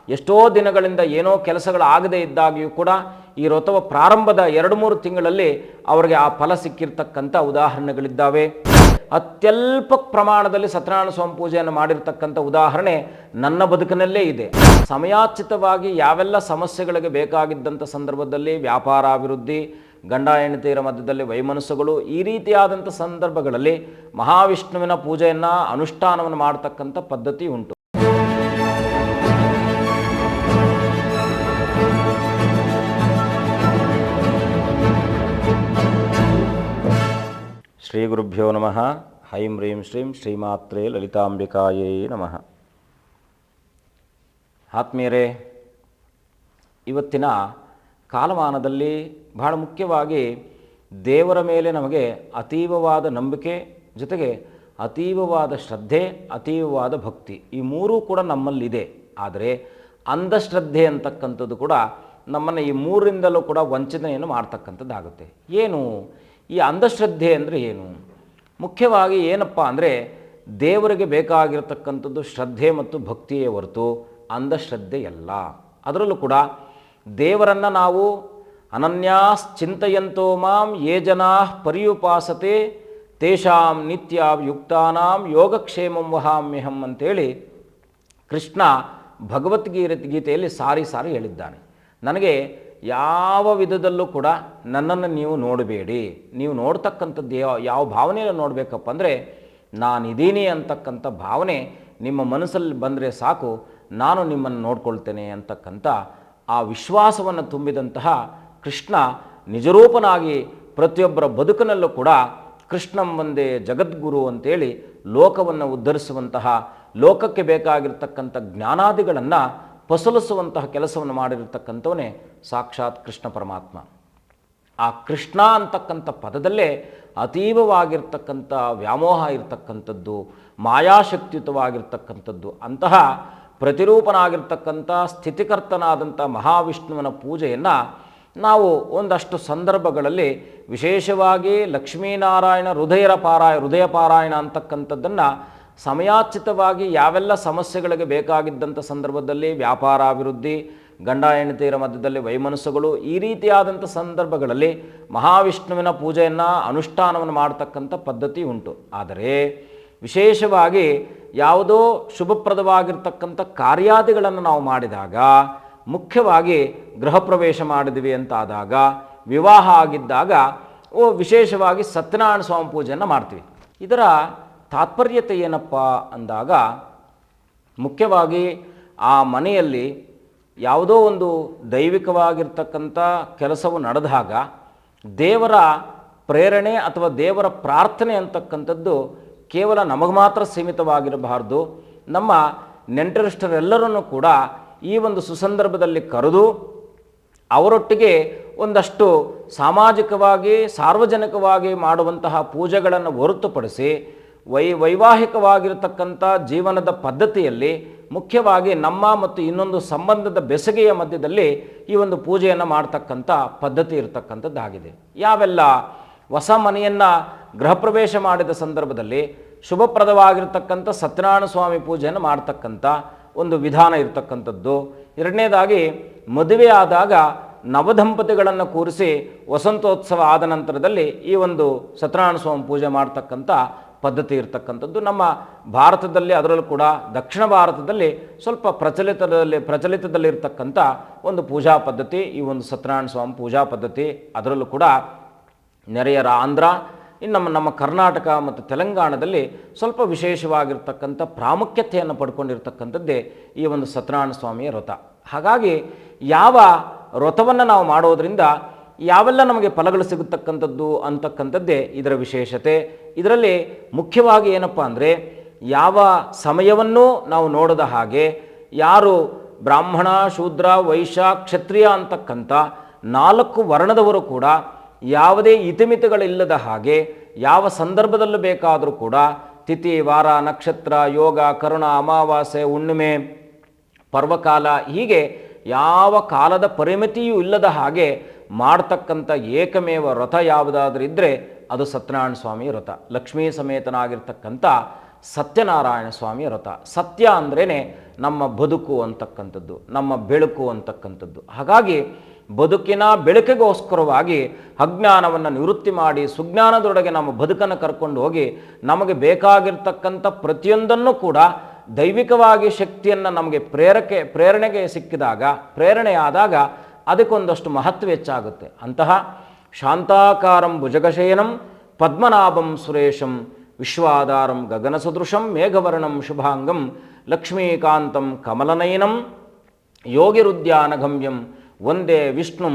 ಎಷ್ಟೋ ದಿನಗಳಿಂದ ಏನೋ ಕೆಲಸಗಳಾಗದೇ ಇದ್ದಾಗಿಯೂ ಕೂಡ ಈ ವ್ರತವ ಪ್ರಾರಂಭದ 2-3 ತಿಂಗಳಲ್ಲಿ ಅವರಿಗೆ ಆ ಫಲ ಸಿಕ್ಕಿರ್ತಕ್ಕಂಥ ಉದಾಹರಣೆಗಳಿದ್ದಾವೆ. ಅತ್ಯಲ್ಪ ಪ್ರಮಾಣದಲ್ಲಿ ಸತ್ಯನಾರಾಯಣ ಸ್ವಾಮಿ ಪೂಜೆಯನ್ನು ಮಾಡಿರ್ತಕ್ಕಂಥ ಉದಾಹರಣೆ ನನ್ನ ಬದುಕಿನಲ್ಲೇ ಇದೆ. ಸಮಯೋಚಿತವಾಗಿ ಯಾವೆಲ್ಲ ಸಮಸ್ಯೆಗಳಿಗೆ ಬೇಕಾಗಿದ್ದಂಥ ಸಂದರ್ಭದಲ್ಲಿ ವ್ಯಾಪಾರಾಭಿವೃದ್ಧಿ, ಗಂಡ ಹೆಂಡತಿಯರ ಮಧ್ಯದಲ್ಲಿ ವೈಮನಸ್ಸುಗಳು, ಈ ರೀತಿಯಾದಂಥ ಸಂದರ್ಭಗಳಲ್ಲಿ ಮಹಾವಿಷ್ಣುವಿನ ಪೂಜೆಯನ್ನು ಅನುಷ್ಠಾನವನ್ನು ಮಾಡತಕ್ಕಂಥ ಪದ್ಧತಿ ಉಂಟು. ಶ್ರೀ ಗುರುಭ್ಯೋ ನಮಃ. ಹೈಂ ಹ್ರೀಂ ಶ್ರೀಂ ಶ್ರೀಮಾತ್ರೇ ಲಲಿತಾಂಬಿಕಾಯೇ ನಮಃ. ಆತ್ಮೀಯರೇ, ಇವತ್ತಿನ ಕಾಲಮಾನದಲ್ಲಿ ಬಹಳ ಮುಖ್ಯವಾಗಿ ದೇವರ ಮೇಲೆ ನಮಗೆ ಅತೀವವಾದ ನಂಬಿಕೆ, ಜೊತೆಗೆ ಅತೀವವಾದ ಶ್ರದ್ಧೆ, ಅತೀವವಾದ ಭಕ್ತಿ, ಈ ಮೂರೂ ಕೂಡ ನಮ್ಮಲ್ಲಿದೆ. ಆದರೆ ಅಂಧಶ್ರದ್ಧೆ ಅಂತಕ್ಕಂಥದ್ದು ಕೂಡ ನಮ್ಮನ್ನು ಈ ಮೂರರಿಂದಲೂ ಕೂಡ ವಂಚನೆಯನ್ನು ಮಾಡ್ತಕ್ಕಂಥದ್ದಾಗುತ್ತೆ. ಏನು ಈ ಅಂಧಶ್ರದ್ಧೆ ಅಂದರೆ ಏನು? ಮುಖ್ಯವಾಗಿ ಏನಪ್ಪ ಅಂದರೆ ದೇವರಿಗೆ ಬೇಕಾಗಿರತಕ್ಕಂಥದ್ದು ಶ್ರದ್ಧೆ ಮತ್ತು ಭಕ್ತಿಯೇ ಹೊರತು ಅಂಧಶ್ರದ್ಧೆಯಲ್ಲ. ಅದರಲ್ಲೂ ಕೂಡ ದೇವರನ್ನು ನಾವು ಅನನ್ಯಾಶ್ಚಿಂತಯಂತೋ ಮಾಂ ಯೇ ಜನಾ ಪರ್ಯುಪಾಸತೆ ತೇಷಾಂ ನಿತ್ಯ ಯುಕ್ತಾನಾಂ ಯೋಗಕ್ಷೇಮಂ ವಹಾಮ್ಯಹಂ ಅಂತೇಳಿ ಕೃಷ್ಣ ಭಗವದ್ಗೀತೆಯಲ್ಲಿ ಸಾರಿ ಹೇಳಿದ್ದಾನೆ. ನನಗೆ ಯಾವ ವಿಧದಲ್ಲೂ ಕೂಡ ನನ್ನನ್ನು ನೀವು ನೋಡಬೇಡಿ. ನೀವು ನೋಡ್ತಕ್ಕಂಥದ್ದು ಯಾವ ಭಾವನೆಯನ್ನು ನೋಡಬೇಕಪ್ಪ ಅಂದರೆ ನಾನಿದ್ದೀನಿ ಅಂತಕ್ಕಂಥ ಭಾವನೆ ನಿಮ್ಮ ಮನಸ್ಸಲ್ಲಿ ಬಂದರೆ ಸಾಕು, ನಾನು ನಿಮ್ಮನ್ನು ನೋಡ್ಕೊಳ್ತೇನೆ ಅಂತಕ್ಕಂಥ ಆ ವಿಶ್ವಾಸವನ್ನು ತುಂಬಿದಂತಹ ಕೃಷ್ಣ ನಿಜರೂಪನಾಗಿ ಪ್ರತಿಯೊಬ್ಬರ ಬದುಕಿನಲ್ಲೂ ಕೂಡ ಕೃಷ್ಣಂ ಒಂದೇ ಜಗದ್ಗುರು ಅಂತೇಳಿ ಲೋಕವನ್ನು ಉದ್ಧರಿಸುವಂತಹ, ಲೋಕಕ್ಕೆ ಬೇಕಾಗಿರ್ತಕ್ಕಂಥ ಜ್ಞಾನಾದಿಗಳನ್ನು ಫಸಲಿಸುವಂತಹ ಕೆಲಸವನ್ನು ಮಾಡಿರತಕ್ಕಂಥವನೇ ಸಾಕ್ಷಾತ್ ಕೃಷ್ಣ ಪರಮಾತ್ಮ. ಆ ಕೃಷ್ಣ ಅಂತಕ್ಕಂಥ ಪದದಲ್ಲೇ ಅತೀವವಾಗಿರ್ತಕ್ಕಂಥ ವ್ಯಾಮೋಹ ಇರತಕ್ಕಂಥದ್ದು, ಮಾಯಾಶಕ್ತಿಯುತವಾಗಿರ್ತಕ್ಕಂಥದ್ದು. ಅಂತಹ ಪ್ರತಿರೂಪನಾಗಿರ್ತಕ್ಕಂಥ ಸ್ಥಿತಿಕರ್ತನಾದಂಥ ಮಹಾವಿಷ್ಣುವಿನ ಪೂಜೆಯನ್ನು ನಾವು ಒಂದಷ್ಟು ಸಂದರ್ಭಗಳಲ್ಲಿ ವಿಶೇಷವಾಗಿ ಲಕ್ಷ್ಮೀನಾರಾಯಣ ಹೃದಯ ಪಾರಾಯಣ ಅಂತಕ್ಕಂಥದ್ದನ್ನು ಸಮಯೋಚಿತವಾಗಿ ಯಾವೆಲ್ಲ ಸಮಸ್ಯೆಗಳಿಗೆ ಬೇಕಾಗಿದ್ದಂಥ ಸಂದರ್ಭದಲ್ಲಿ ವ್ಯಾಪಾರಾಭಿವೃದ್ಧಿ, ಗಂಡ ಹೆಂಡತಿಯರ ಮಧ್ಯದಲ್ಲಿ ವೈಮನಸ್ಸುಗಳು, ಈ ರೀತಿಯಾದಂಥ ಸಂದರ್ಭಗಳಲ್ಲಿ ಮಹಾವಿಷ್ಣುವಿನ ಪೂಜೆಯನ್ನು ಅನುಷ್ಠಾನವನ್ನು ಮಾಡತಕ್ಕಂಥ ಪದ್ಧತಿ ಉಂಟು. ಆದರೆ ವಿಶೇಷವಾಗಿ ಯಾವುದೋ ಶುಭಪ್ರದವಾಗಿರ್ತಕ್ಕಂಥ ಕಾರ್ಯಾದಿಗಳನ್ನು ನಾವು ಮಾಡಿದಾಗ, ಮುಖ್ಯವಾಗಿ ಗೃಹ ಪ್ರವೇಶ ಮಾಡಿದ್ವಿ ಅಂತಾದಾಗ, ವಿವಾಹ ಆಗಿದ್ದಾಗ ವಿಶೇಷವಾಗಿ ಸತ್ಯನಾರಾಯಣ ಸ್ವಾಮಿ ಪೂಜೆಯನ್ನು ಮಾಡ್ತೀವಿ. ಇದರ ತಾತ್ಪರ್ಯತೆ ಏನಪ್ಪ ಅಂದಾಗ, ಮುಖ್ಯವಾಗಿ ಆ ಮನೆಯಲ್ಲಿ ಯಾವುದೋ ಒಂದು ದೈವಿಕವಾಗಿರ್ತಕ್ಕಂಥ ಕೆಲಸವು ನಡೆದಾಗ ದೇವರ ಪ್ರೇರಣೆ ಅಥವಾ ದೇವರ ಪ್ರಾರ್ಥನೆ ಅಂತಕ್ಕಂಥದ್ದು ಕೇವಲ ನಮಗೆ ಮಾತ್ರ ಸೀಮಿತವಾಗಿರಬಾರ್ದು. ನಮ್ಮ ನೆಂಟರಿಷ್ಟರೆಲ್ಲರನ್ನು ಕೂಡ ಈ ಒಂದು ಸುಸಂದರ್ಭದಲ್ಲಿ ಕರೆದು ಅವರೊಟ್ಟಿಗೆ ಒಂದಷ್ಟು ಸಾಮಾಜಿಕವಾಗಿ ಸಾರ್ವಜನಿಕವಾಗಿ ಮಾಡುವಂತಹ ಪೂಜೆಗಳನ್ನು ಹೊರತುಪಡಿಸಿ ವೈವಾಹಿಕವಾಗಿರತಕ್ಕಂಥ ಜೀವನದ ಪದ್ಧತಿಯಲ್ಲಿ ಮುಖ್ಯವಾಗಿ ನಮ್ಮ ಮತ್ತು ಇನ್ನೊಂದು ಸಂಬಂಧದ ಬೆಸಗೆಯ ಮಧ್ಯದಲ್ಲಿ ಈ ಒಂದು ಪೂಜೆಯನ್ನು ಮಾಡ್ತಕ್ಕಂಥ ಪದ್ಧತಿ ಇರತಕ್ಕಂಥದ್ದಾಗಿದೆ. ಯಾವೆಲ್ಲ ಹೊಸ ಮನೆಯನ್ನು ಗೃಹ ಪ್ರವೇಶ ಮಾಡಿದ ಸಂದರ್ಭದಲ್ಲಿ ಶುಭಪ್ರದವಾಗಿರ್ತಕ್ಕಂಥ ಸತ್ಯನಾರಾಯಣ ಸ್ವಾಮಿ ಪೂಜೆಯನ್ನು ಮಾಡ್ತಕ್ಕಂಥ ಒಂದು ವಿಧಾನ ಇರತಕ್ಕಂಥದ್ದು. ಎರಡನೇದಾಗಿ ಮದುವೆ ಆದಾಗ ನವದಂಪತಿಗಳನ್ನು ಕೂರಿಸಿ ವಸಂತೋತ್ಸವ ಆದ ನಂತರದಲ್ಲಿ ಈ ಒಂದು ಸತ್ಯನಾರಾಯಣ ಸ್ವಾಮಿ ಪೂಜೆ ಮಾಡ್ತಕ್ಕಂಥ ಪದ್ಧತಿ ಇರತಕ್ಕಂಥದ್ದು ನಮ್ಮ ಭಾರತದಲ್ಲಿ, ಅದರಲ್ಲೂ ಕೂಡ ದಕ್ಷಿಣ ಭಾರತದಲ್ಲಿ ಸ್ವಲ್ಪ ಪ್ರಚಲಿತದಲ್ಲಿರ್ತಕ್ಕಂಥ ಒಂದು ಪೂಜಾ ಪದ್ಧತಿ ಈ ಒಂದು ಸತ್ಯನಾರಾಯಣ ಸ್ವಾಮಿ ಪೂಜಾ ಪದ್ಧತಿ. ಅದರಲ್ಲೂ ಕೂಡ ನೆರೆಯರ ಆಂಧ್ರ, ಇನ್ನು ನಮ್ಮ ಕರ್ನಾಟಕ ಮತ್ತು ತೆಲಂಗಾಣದಲ್ಲಿ ಸ್ವಲ್ಪ ವಿಶೇಷವಾಗಿರ್ತಕ್ಕಂಥ ಪ್ರಾಮುಖ್ಯತೆಯನ್ನು ಪಡ್ಕೊಂಡಿರ್ತಕ್ಕಂಥದ್ದೇ ಈ ಒಂದು ಸತ್ಯನಾರಾಯಣ ಸ್ವಾಮಿಯ ವ್ರತ. ಹಾಗಾಗಿ ಯಾವ ವ್ರತವನ್ನು ನಾವು ಮಾಡೋದರಿಂದ ಯಾವೆಲ್ಲ ನಮಗೆ ಫಲಗಳು ಸಿಗತಕ್ಕಂಥದ್ದು ಅಂತಕ್ಕಂಥದ್ದೇ ಇದರ ವಿಶೇಷತೆ. ಇದರಲ್ಲಿ ಮುಖ್ಯವಾಗಿ ಏನಪ್ಪ ಅಂದರೆ, ಯಾವ ಸಮಯವನ್ನು ನಾವು ನೋಡದ ಹಾಗೆ, ಯಾರು ಬ್ರಾಹ್ಮಣ, ಶೂದ್ರ, ವೈಶ್ಯ, ಕ್ಷತ್ರಿಯ ಅಂತಕ್ಕಂಥ 4 ವರ್ಣದವರು ಕೂಡ ಯಾವುದೇ ಇತಿಮಿತಿಗಳಿಲ್ಲದ ಹಾಗೆ ಯಾವ ಸಂದರ್ಭದಲ್ಲೂ ಬೇಕಾದರೂ ಕೂಡ ತಿಥಿ, ವಾರ, ನಕ್ಷತ್ರ, ಯೋಗ, ಕರುಣ, ಅಮಾವಾಸ್ಯೆ, ಹುಣ್ಣಿಮೆ, ಪರ್ವಕಾಲ, ಹೀಗೆ ಯಾವ ಕಾಲದ ಪರಿಮಿತಿಯೂ ಇಲ್ಲದ ಹಾಗೆ ಮಾಡ್ತಕ್ಕಂಥ ಏಕಮೇವ ವ್ರತ ಯಾವುದಾದ್ರೂ ಇದ್ದರೆ ಅದು ಸತ್ಯನಾರಾಯಣ ಸ್ವಾಮಿ ವ್ರತ. ಲಕ್ಷ್ಮೀ ಸಮೇತನಾಗಿರ್ತಕ್ಕಂಥ ಸತ್ಯನಾರಾಯಣ ಸ್ವಾಮಿಯ ವ್ರತ. ಸತ್ಯ ಅಂದ್ರೇ ನಮ್ಮ ಬದುಕು ಅಂತಕ್ಕಂಥದ್ದು, ನಮ್ಮ ಬೆಳಕು ಅಂತಕ್ಕಂಥದ್ದು. ಹಾಗಾಗಿ ಬದುಕಿನ ಬೆಳಕಿಗೋಸ್ಕರವಾಗಿ ಅಜ್ಞಾನವನ್ನು ನಿವೃತ್ತಿ ಮಾಡಿ ಸುಜ್ಞಾನದೊಳಗೆ ನಮ್ಮ ಬದುಕನ್ನು ಕರ್ಕೊಂಡು ಹೋಗಿ ನಮಗೆ ಬೇಕಾಗಿರ್ತಕ್ಕಂಥ ಪ್ರತಿಯೊಂದನ್ನು ಕೂಡ ದೈವಿಕವಾಗಿ ಶಕ್ತಿಯನ್ನು ನಮಗೆ ಪ್ರೇರಣೆಗೆ ಸಿಕ್ಕಿದಾಗ, ಪ್ರೇರಣೆಯಾದಾಗ ಅದಕ್ಕೊಂದಷ್ಟು ಮಹತ್ವ ಹೆಚ್ಚಾಗುತ್ತೆ. ಅಂತಹ ಶಾಂತಾಕಾರಂ ಭುಜಗಶಯನಂ ಪದ್ಮನಾಭಂ ಸುರೇಶಂ ವಿಶ್ವಾಧಾರಂ ಗಗನಸದೃಶಂ ಮೇಘವರ್ಣಂ ಶುಭಾಂಗಂ ಲಕ್ಷ್ಮೀಕಾಂತಂ ಕಮಲನಯನಂ ಯೋಗಿರುದ್ಯಾನಗಮ್ಯಂ ಒಂದೇ ವಿಷ್ಣುಂ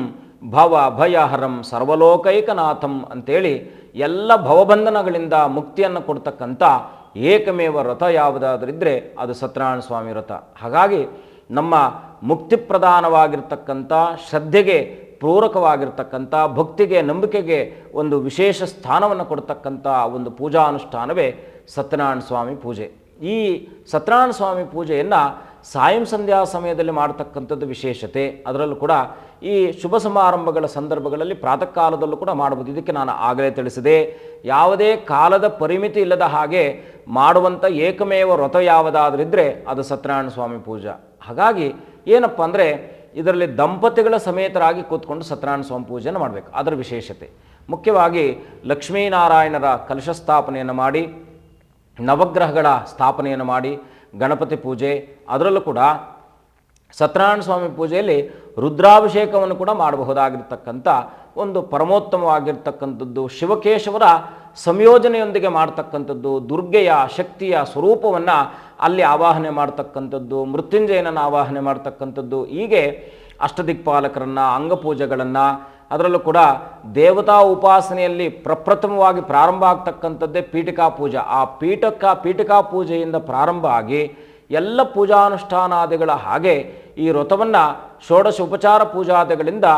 ಭವ ಭಯಹರಂ ಸರ್ವಲೋಕೈಕನಾಥಂ ಅಂತೇಳಿ ಎಲ್ಲ ಭವಬಂಧನಗಳಿಂದ ಮುಕ್ತಿಯನ್ನು ಕೊಡ್ತಕ್ಕಂಥ ಏಕಮೇವ ವ್ರತ ಯಾವುದಾದ್ರಿದ್ರೆ ಅದು ಸತ್ಯನಾರಾಯಣ ಸ್ವಾಮಿ ವ್ರತ. ಹಾಗಾಗಿ ನಮ್ಮ ಮುಕ್ತಿ ಪ್ರಧಾನವಾಗಿರ್ತಕ್ಕಂಥ ಶ್ರದ್ಧೆಗೆ ಪೂರಕವಾಗಿರ್ತಕ್ಕಂಥ ಭಕ್ತಿಗೆ ನಂಬಿಕೆಗೆ ಒಂದು ವಿಶೇಷ ಸ್ಥಾನವನ್ನು ಕೊಡ್ತಕ್ಕಂಥ ಒಂದು ಪೂಜಾ ಅನುಷ್ಠಾನವೇ ಸತ್ಯನಾರಾಯಣ ಸ್ವಾಮಿ ಪೂಜೆ. ಈ ಸತ್ಯನಾರಾಯಣ ಸ್ವಾಮಿ ಪೂಜೆಯನ್ನು ಸಾಯಂ ಸಂಧ್ಯಾ ಸಮಯದಲ್ಲಿ ಮಾಡತಕ್ಕಂಥದ್ದು ವಿಶೇಷತೆ. ಅದರಲ್ಲೂ ಕೂಡ ಈ ಶುಭ ಸಮಾರಂಭಗಳ ಸಂದರ್ಭಗಳಲ್ಲಿ ಪ್ರಾತಃ ಕಾಲದಲ್ಲೂ ಕೂಡ ಮಾಡಬಹುದು. ಇದಕ್ಕೆ ನಾನು ಆಗಲೇ ತಿಳಿಸಿದೆ, ಯಾವುದೇ ಕಾಲದ ಪರಿಮಿತಿ ಇಲ್ಲದ ಹಾಗೆ ಮಾಡುವಂಥ ಏಕಮೇವ ವ್ರತ ಯಾವುದಾದ್ರಿದ್ರೆ ಅದು ಸತ್ಯನಾರಾಯಣ ಸ್ವಾಮಿ ಪೂಜಾ. ಹಾಗಾಗಿ ಏನಪ್ಪ ಅಂದರೆ ಇದರಲ್ಲಿ ದಂಪತಿಗಳ ಸಮೇತರಾಗಿ ಕೂತ್ಕೊಂಡು ಸತ್ಯನಾರಾಯಣ ಸ್ವಾಮಿ ಪೂಜೆಯನ್ನು ಮಾಡಬೇಕು. ಅದರ ವಿಶೇಷತೆ ಮುಖ್ಯವಾಗಿ ಲಕ್ಷ್ಮೀನಾರಾಯಣರ ಕಲಶ ಸ್ಥಾಪನೆಯನ್ನು ಮಾಡಿ, ನವಗ್ರಹಗಳ ಸ್ಥಾಪನೆಯನ್ನು ಮಾಡಿ, ಗಣಪತಿ ಪೂಜೆ, ಅದರಲ್ಲೂ ಕೂಡ ಸತ್ಯನಾರಾಯಣ ಸ್ವಾಮಿ ಪೂಜೆಯಲ್ಲಿ ರುದ್ರಾಭಿಷೇಕವನ್ನು ಕೂಡ ಮಾಡಬಹುದಾಗಿರ್ತಕ್ಕಂಥ ಒಂದು ಪರಮೋತ್ತಮವಾಗಿರ್ತಕ್ಕಂಥದ್ದು, ಶಿವಕೇಶವರ ಸಂಯೋಜನೆಯೊಂದಿಗೆ ಮಾಡ್ತಕ್ಕಂಥದ್ದು, ದುರ್ಗೆಯ ಶಕ್ತಿಯ ಸ್ವರೂಪವನ್ನು ಅಲ್ಲಿ ಆವಾಹನೆ ಮಾಡ್ತಕ್ಕಂಥದ್ದು, ಮೃತ್ಯುಂಜಯನನ್ನು ಆವಾಹನೆ ಮಾಡ್ತಕ್ಕಂಥದ್ದು, ಹೀಗೆ ಅಷ್ಟದಿಕ್ಪಾಲಕರನ್ನು, ಅಂಗಪೂಜೆಗಳನ್ನು, ಅದರಲ್ಲೂ ಕೂಡ ದೇವತಾ ಉಪಾಸನೆಯಲ್ಲಿ ಪ್ರಪ್ರಥಮವಾಗಿ ಪ್ರಾರಂಭ ಆಗ್ತಕ್ಕಂಥದ್ದೇ ಪೀಠಿಕಾ ಪೂಜೆ. ಆ ಪೀಠಿಕಾ ಪೂಜೆಯಿಂದ ಪ್ರಾರಂಭ ಆಗಿ ಎಲ್ಲ ಪೂಜಾನುಷ್ಠಾನಾದಿಗಳ ಹಾಗೆ ಈ ವ್ರತವನ್ನು ಷೋಡಶ ಉಪಚಾರ ಪೂಜಾದಿಗಳಿಂದ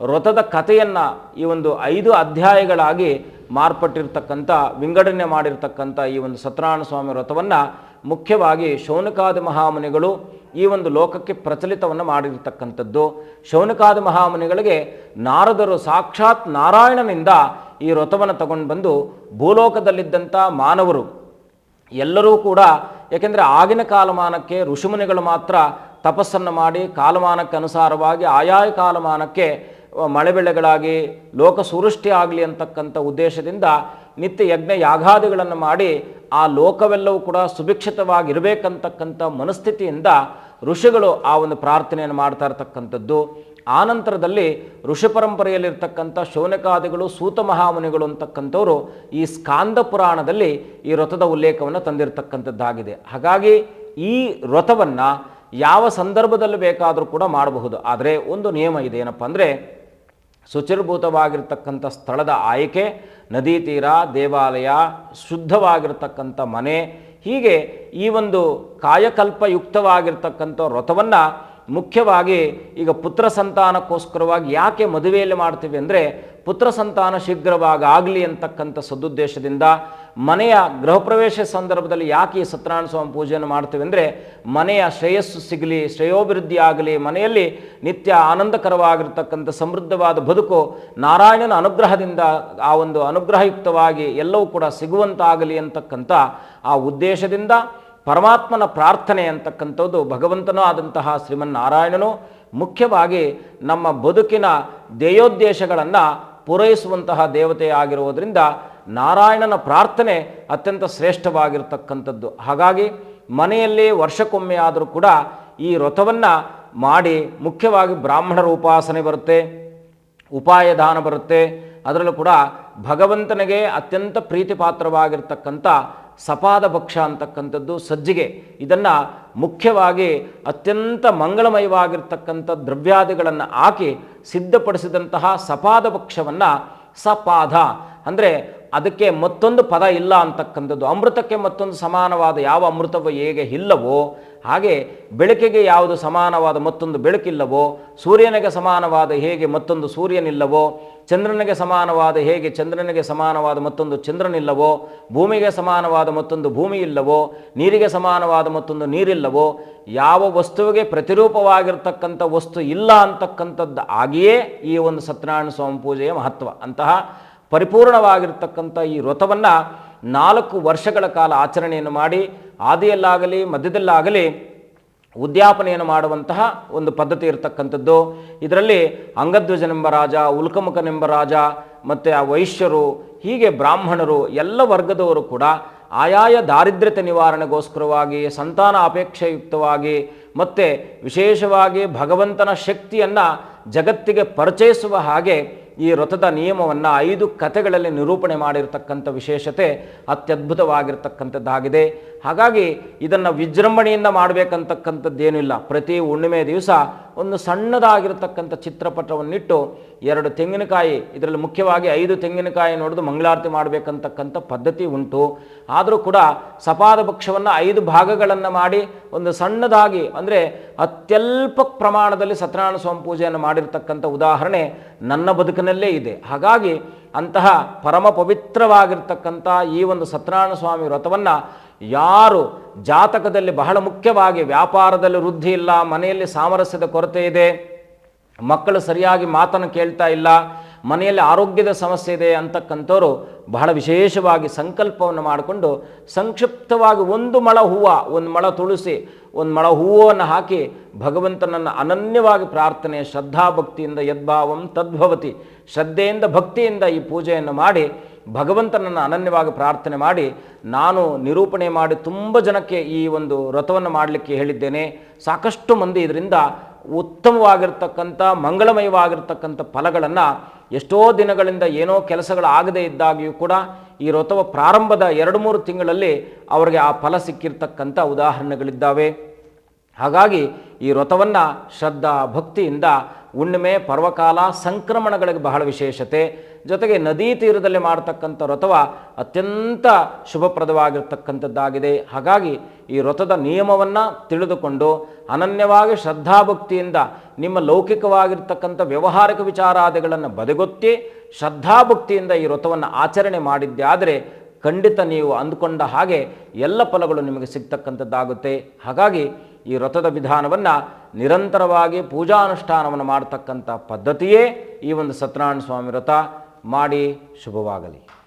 ವ್ರತದ ಕಥೆಯನ್ನು ಈ ಒಂದು 5 ಅಧ್ಯಾಯಗಳಾಗಿ ಮಾರ್ಪಟ್ಟಿರ್ತಕ್ಕಂಥ, ವಿಂಗಡಣೆ ಮಾಡಿರ್ತಕ್ಕಂಥ ಈ ಒಂದು ಸತ್ಯನಾರಾಯಣ ಸ್ವಾಮಿ ವ್ರತವನ್ನು ಮುಖ್ಯವಾಗಿ ಶೌನಕಾದಿ ಮಹಾಮುನಿಗಳು ಈ ಒಂದು ಲೋಕಕ್ಕೆ ಪ್ರಚಲಿತವನ್ನು ಮಾಡಿರ್ತಕ್ಕಂಥದ್ದು. ಶೌನಕಾದಿ ಮಹಾಮುನಿಗಳಿಗೆ ನಾರದರು ಸಾಕ್ಷಾತ್ ನಾರಾಯಣನಿಂದ ಈ ವ್ರತವನ್ನು ತಗೊಂಡು ಬಂದು ಭೂಲೋಕದಲ್ಲಿದ್ದಂಥ ಮಾನವರು ಎಲ್ಲರೂ ಕೂಡ, ಯಾಕೆಂದರೆ ಆಗಿನ ಕಾಲಮಾನಕ್ಕೆ ಋಷಿಮುನಿಗಳು ಮಾತ್ರ ತಪಸ್ಸನ್ನು ಮಾಡಿ ಕಾಲಮಾನಕ್ಕೆ ಅನುಸಾರವಾಗಿ ಆಯಾಯ ಕಾಲಮಾನಕ್ಕೆ ಮಳೆ ಬೆಳೆಗಳಾಗಿ ಲೋಕ ಸುವೃಷ್ಟಿ ಆಗಲಿ ಅಂತಕ್ಕಂಥ ಉದ್ದೇಶದಿಂದ ನಿತ್ಯ ಯಜ್ಞ ಯಾಗಾದಿಗಳನ್ನು ಮಾಡಿ ಆ ಲೋಕವೆಲ್ಲವೂ ಕೂಡ ಸುಭಿಕ್ಷಿತವಾಗಿರಬೇಕಂತಕ್ಕಂಥ ಮನಸ್ಥಿತಿಯಿಂದ ಋಷಿಗಳು ಆ ಒಂದು ಪ್ರಾರ್ಥನೆಯನ್ನು ಮಾಡ್ತಾ ಇರತಕ್ಕಂಥದ್ದು. ಆನಂತರದಲ್ಲಿ ಋಷಿ ಪರಂಪರೆಯಲ್ಲಿರ್ತಕ್ಕಂಥ ಶೌನಕಾದಿಗಳು, ಸೂತ ಮಹಾಮುನಿಗಳು ಅಂತಕ್ಕಂಥವರು ಈ ಸ್ಕಾಂದ ಪುರಾಣದಲ್ಲಿ ಈ ವ್ರತದ ಉಲ್ಲೇಖವನ್ನು ತಂದಿರತಕ್ಕಂಥದ್ದಾಗಿದೆ. ಹಾಗಾಗಿ ಈ ವ್ರತವನ್ನು ಯಾವ ಸಂದರ್ಭದಲ್ಲಿ ಬೇಕಾದರೂ ಕೂಡ ಮಾಡಬಹುದು. ಆದರೆ ಒಂದು ನಿಯಮ ಇದೆ, ಏನಪ್ಪ ಅಂದರೆ ಶುಚಿರ್ಭೂತವಾಗಿರ್ತಕ್ಕಂಥ ಸ್ಥಳದ ಆಯ್ಕೆ, ನದಿ ತೀರ, ದೇವಾಲಯ, ಶುದ್ಧವಾಗಿರ್ತಕ್ಕಂಥ ಮನೆ, ಹೀಗೆ ಈ ಒಂದು ಕಾಯಕಲ್ಪಯುಕ್ತವಾಗಿರ್ತಕ್ಕಂಥ ವ್ರತವನ್ನು ಮುಖ್ಯವಾಗಿ ಈಗ ಪುತ್ರ ಸಂತಾನಕ್ಕೋಸ್ಕರವಾಗಿ ಯಾಕೆ ಮದುವೆಯಲ್ಲಿ ಮಾಡ್ತೀವಿ ಅಂದರೆ ಪುತ್ರ ಸಂತಾನ ಶೀಘ್ರವಾಗಿ ಆಗಲಿ ಅಂತಕ್ಕಂಥ ಸದುದ್ದೇಶದಿಂದ, ಮನೆಯ ಗೃಹ ಪ್ರವೇಶ ಸಂದರ್ಭದಲ್ಲಿ ಯಾಕೆ ಈ ಸತ್ಯನಾರಾಯಣ ಸ್ವಾಮಿ ಪೂಜೆಯನ್ನು ಮಾಡ್ತೀವಿ ಅಂದರೆ ಮನೆಯ ಶ್ರೇಯಸ್ಸು ಸಿಗಲಿ, ಶ್ರೇಯೋಭಿವೃದ್ಧಿ ಆಗಲಿ, ಮನೆಯಲ್ಲಿ ನಿತ್ಯ ಆನಂದಕರವಾಗಿರ್ತಕ್ಕಂಥ ಸಮೃದ್ಧವಾದ ಬದುಕು ನಾರಾಯಣನ ಅನುಗ್ರಹದಿಂದ ಆ ಒಂದು ಅನುಗ್ರಹಯುಕ್ತವಾಗಿ ಎಲ್ಲವೂ ಕೂಡ ಸಿಗುವಂತಾಗಲಿ ಅಂತಕ್ಕಂಥ ಆ ಉದ್ದೇಶದಿಂದ ಪರಮಾತ್ಮನ ಪ್ರಾರ್ಥನೆ ಅಂತಕ್ಕಂಥದ್ದು ಭಗವಂತನೂ ಆದಂತಹ ಶ್ರೀಮನ್ನಾರಾಯಣನು ಮುಖ್ಯವಾಗಿ ನಮ್ಮ ಬದುಕಿನ ಧ್ಯೇಯೋದ್ದೇಶಗಳನ್ನು ಪೂರೈಸುವಂತಹ ದೇವತೆ ಆಗಿರುವುದರಿಂದ ನಾರಾಯಣನ ಪ್ರಾರ್ಥನೆ ಅತ್ಯಂತ ಶ್ರೇಷ್ಠವಾಗಿರ್ತಕ್ಕಂಥದ್ದು. ಹಾಗಾಗಿ ಮನೆಯಲ್ಲಿ ವರ್ಷಕ್ಕೊಮ್ಮೆ ಆದರೂ ಕೂಡ ಈ ವ್ರತವನ್ನು ಮಾಡಿ, ಮುಖ್ಯವಾಗಿ ಬ್ರಾಹ್ಮಣರ ಉಪಾಸನೆ ಬರುತ್ತೆ, ಉಪಾಯದಾನ ಬರುತ್ತೆ, ಅದರಲ್ಲೂ ಕೂಡ ಭಗವಂತನಿಗೆ ಅತ್ಯಂತ ಪ್ರೀತಿಪಾತ್ರವಾಗಿರ್ತಕ್ಕಂಥ ಸಪಾದ ಭಕ್ಷ್ಯ ಅಂತಕ್ಕಂಥದ್ದು ಸಜ್ಜಿಗೆ, ಇದನ್ನು ಮುಖ್ಯವಾಗಿ ಅತ್ಯಂತ ಮಂಗಳಮಯವಾಗಿರ್ತಕ್ಕಂಥ ದ್ರವ್ಯಾದಿಗಳನ್ನು ಹಾಕಿ ಸಿದ್ಧಪಡಿಸಿದಂತಹ ಸಪಾದ ಭಕ್ಷ್ಯವನ್ನು ಸಪಾದ ಅಂದರೆ ಅದಕ್ಕೆ ಮತ್ತೊಂದು ಪದ ಇಲ್ಲ ಅಂತಕ್ಕಂಥದ್ದು. ಅಮೃತಕ್ಕೆ ಮತ್ತೊಂದು ಸಮಾನವಾದ ಯಾವ ಅಮೃತವೋ ಹೇಗೆ ಇಲ್ಲವೋ ಹಾಗೆ ಬೆಳಕಿಗೆ ಯಾವುದು ಸಮಾನವಾದ ಮತ್ತೊಂದು ಬೆಳಕಿಲ್ಲವೋ, ಸೂರ್ಯನಿಗೆ ಸಮಾನವಾದ ಹೇಗೆ ಮತ್ತೊಂದು ಸೂರ್ಯನಿಲ್ಲವೋ, ಚಂದ್ರನಿಗೆ ಸಮಾನವಾದ ಹೇಗೆ ಚಂದ್ರನಿಗೆ ಸಮಾನವಾದ ಮತ್ತೊಂದು ಚಂದ್ರನಿಲ್ಲವೋ, ಭೂಮಿಗೆ ಸಮಾನವಾದ ಮತ್ತೊಂದು ಭೂಮಿ ಇಲ್ಲವೋ, ನೀರಿಗೆ ಸಮಾನವಾದ ಮತ್ತೊಂದು ನೀರಿಲ್ಲವೋ, ಯಾವ ವಸ್ತುವಿಗೆ ಪ್ರತಿರೂಪವಾಗಿರ್ತಕ್ಕಂಥ ವಸ್ತು ಇಲ್ಲ ಅಂತಕ್ಕಂಥದ್ದು ಆಗಿಯೇ ಈ ಒಂದು ಸತ್ಯನಾರಾಯಣ ಸ್ವಾಮಿ ಪೂಜೆಯ ಮಹತ್ವ. ಅಂತಹ ಪರಿಪೂರ್ಣವಾಗಿರ್ತಕ್ಕಂಥ ಈ ವ್ರತವನ್ನು 4 ವರ್ಷಗಳ ಕಾಲ ಆಚರಣೆಯನ್ನು ಮಾಡಿ ಆದಿಯಲ್ಲಾಗಲಿ ಮಧ್ಯದಲ್ಲಾಗಲಿ ಉದ್ಯಾಪನೆಯನ್ನು ಮಾಡುವಂತಹ ಒಂದು ಪದ್ಧತಿ ಇರತಕ್ಕಂಥದ್ದು. ಇದರಲ್ಲಿ ಅಂಗಧ್ವಜನೆಂಬ ರಾಜ, ಉಲ್ಕಮುಖನೆಂಬ ರಾಜ, ಮತ್ತು ಆ ವೈಶ್ಯರು, ಹೀಗೆ ಬ್ರಾಹ್ಮಣರು ಎಲ್ಲ ವರ್ಗದವರು ಕೂಡ ಆಯಾಯ ದಾರಿದ್ರ್ಯತೆ ನಿವಾರಣೆಗೋಸ್ಕರವಾಗಿ, ಸಂತಾನ ಅಪೇಕ್ಷೆಯುಕ್ತವಾಗಿ ಮತ್ತು ವಿಶೇಷವಾಗಿ ಭಗವಂತನ ಶಕ್ತಿಯನ್ನು ಜಗತ್ತಿಗೆ ಪರಿಚಯಿಸುವ ಹಾಗೆ ಈ ವ್ರತದ ನಿಯಮವನ್ನು 5 ಕಥೆಗಳಲ್ಲಿ ನಿರೂಪಣೆ ಮಾಡಿರ್ತಕ್ಕಂಥ ವಿಶೇಷತೆ ಅತ್ಯದ್ಭುತವಾಗಿರ್ತಕ್ಕಂಥದ್ದಾಗಿದೆ. ಹಾಗಾಗಿ ಇದನ್ನು ವಿಜೃಂಭಣೆಯಿಂದ ಮಾಡಬೇಕಂತಕ್ಕಂಥದ್ದೇನಿಲ್ಲ. ಪ್ರತಿ ಹುಣ್ಣಿಮೆ ದಿವಸ ಒಂದು ಸಣ್ಣದಾಗಿರ್ತಕ್ಕಂಥ ಚಿತ್ರಪಟವನ್ನಿಟ್ಟು 2 ತೆಂಗಿನಕಾಯಿ, ಇದರಲ್ಲಿ ಮುಖ್ಯವಾಗಿ 5 ತೆಂಗಿನಕಾಯಿ ನೋಡಿದು ಮಂಗಳಾರತಿ ಮಾಡಬೇಕಂತಕ್ಕಂಥ ಪದ್ಧತಿ ಉಂಟು. ಆದರೂ ಕೂಡ ಸಪಾದ ಭಕ್ಷ್ಯವನ್ನು 5 ಭಾಗಗಳನ್ನು ಮಾಡಿ ಒಂದು ಸಣ್ಣದಾಗಿ, ಅಂದರೆ ಅತ್ಯಲ್ಪ ಪ್ರಮಾಣದಲ್ಲಿ ಸತ್ಯನಾರಾಯಣ ಸ್ವಾಮಿ ಪೂಜೆಯನ್ನು ಮಾಡಿರ್ತಕ್ಕಂಥ ಉದಾಹರಣೆ ನನ್ನ ಬದುಕಿನಲ್ಲೇ ಇದೆ. ಹಾಗಾಗಿ ಅಂತಹ ಪರಮ ಪವಿತ್ರವಾಗಿರ್ತಕ್ಕಂಥ ಈ ಒಂದು ಸತ್ಯನಾರಾಯಣ ಸ್ವಾಮಿ ವ್ರತವನ್ನು ಯಾರು ಜಾತಕದಲ್ಲಿ ಬಹಳ ಮುಖ್ಯವಾಗಿ ವ್ಯಾಪಾರದಲ್ಲಿ ವೃದ್ಧಿ ಇಲ್ಲ, ಮನೆಯಲ್ಲಿ ಸಾಮರಸ್ಯದ ಕೊರತೆ ಇದೆ, ಮಕ್ಕಳು ಸರಿಯಾಗಿ ಮಾತನ್ನು ಕೇಳ್ತಾ ಇಲ್ಲ, ಮನೆಯಲ್ಲಿ ಆರೋಗ್ಯದ ಸಮಸ್ಯೆ ಇದೆ ಅಂತಕ್ಕಂಥವ್ರು ಬಹಳ ವಿಶೇಷವಾಗಿ ಸಂಕಲ್ಪವನ್ನು ಮಾಡಿಕೊಂಡು ಸಂಕ್ಷಿಪ್ತವಾಗಿ 1 ಮೊಳ ಹೂವು, 1 ಮೊಳ ತುಳಸಿ, 1 ಮೊಳ ಹೂವನ್ನು ಹಾಕಿ ಭಗವಂತನನ್ನು ಅನನ್ಯವಾಗಿ ಪ್ರಾರ್ಥನೆ ಶ್ರದ್ಧಾಭಕ್ತಿಯಿಂದ ಯದ್ಭಾವಂ ತದ್ಭವತಿ, ಶ್ರದ್ಧೆಯಿಂದ ಭಕ್ತಿಯಿಂದ ಈ ಪೂಜೆಯನ್ನು ಮಾಡಿ ಭಗವಂತನನ್ನು ಅನನ್ಯವಾಗಿ ಪ್ರಾರ್ಥನೆ ಮಾಡಿ, ನಾನು ನಿರೂಪಣೆ ಮಾಡಿ ತುಂಬ ಜನಕ್ಕೆ ಈ ಒಂದು ವ್ರತವನ್ನು ಮಾಡಲಿಕ್ಕೆ ಹೇಳಿದ್ದೇನೆ. ಸಾಕಷ್ಟು ಮಂದಿ ಇದರಿಂದ ಉತ್ತಮವಾಗಿರ್ತಕ್ಕಂಥ ಮಂಗಳಮಯವಾಗಿರ್ತಕ್ಕಂಥ ಫಲಗಳನ್ನು, ಎಷ್ಟೋ ದಿನಗಳಿಂದ ಏನೋ ಕೆಲಸಗಳಾಗದೇ ಇದ್ದಾಗಿಯೂ ಕೂಡ ಈ ವ್ರತವ ಪ್ರಾರಂಭದ 2-3 ತಿಂಗಳಲ್ಲಿ ಅವರಿಗೆ ಆ ಫಲ ಸಿಕ್ಕಿರ್ತಕ್ಕಂಥ ಉದಾಹರಣೆಗಳಿದ್ದಾವೆ. ಹಾಗಾಗಿ ಈ ವ್ರತವನ್ನು ಶ್ರದ್ಧಾ ಭಕ್ತಿಯಿಂದ ಹುಣ್ಣಿಮೆ, ಪರ್ವಕಾಲ, ಸಂಕ್ರಮಣಗಳಿಗೆ ಬಹಳ ವಿಶೇಷತೆ, ಜೊತೆಗೆ ನದಿ ತೀರದಲ್ಲಿ ಮಾಡತಕ್ಕಂಥ ವ್ರತವ ಅತ್ಯಂತ ಶುಭಪ್ರದವಾಗಿರ್ತಕ್ಕಂಥದ್ದಾಗಿದೆ. ಹಾಗಾಗಿ ಈ ವ್ರತದ ನಿಯಮವನ್ನು ತಿಳಿದುಕೊಂಡು ಅನನ್ಯವಾಗಿ ಶ್ರದ್ಧಾಭಕ್ತಿಯಿಂದ ನಿಮ್ಮ ಲೌಕಿಕವಾಗಿರ್ತಕ್ಕಂಥ ವ್ಯಾವಹಾರಿಕ ವಿಚಾರಾದಿಗಳನ್ನು ಬದಿಗೊತ್ತಿ ಶ್ರದ್ಧಾಭಕ್ತಿಯಿಂದ ಈ ವ್ರತವನ್ನು ಆಚರಣೆ ಮಾಡಿದ್ದೆ ಆದರೆ ಖಂಡಿತ ನೀವು ಅಂದುಕೊಂಡ ಹಾಗೆ ಎಲ್ಲ ಫಲಗಳು ನಿಮಗೆ ಸಿಗ್ತಕ್ಕಂಥದ್ದಾಗುತ್ತೆ. ಹಾಗಾಗಿ ಈ ವ್ರತದ ವಿಧಾನವನ್ನು ನಿರಂತರವಾಗಿ ಪೂಜಾನುಷ್ಠಾನವನ್ನು ಮಾಡತಕ್ಕಂಥ ಪದ್ಧತಿಯೇ ಈ ಒಂದು ಸತ್ಯನಾರಾಯಣ ಸ್ವಾಮಿ ವ್ರತ. ಮಾಡಿ ಶುಭವಾಗಲಿ.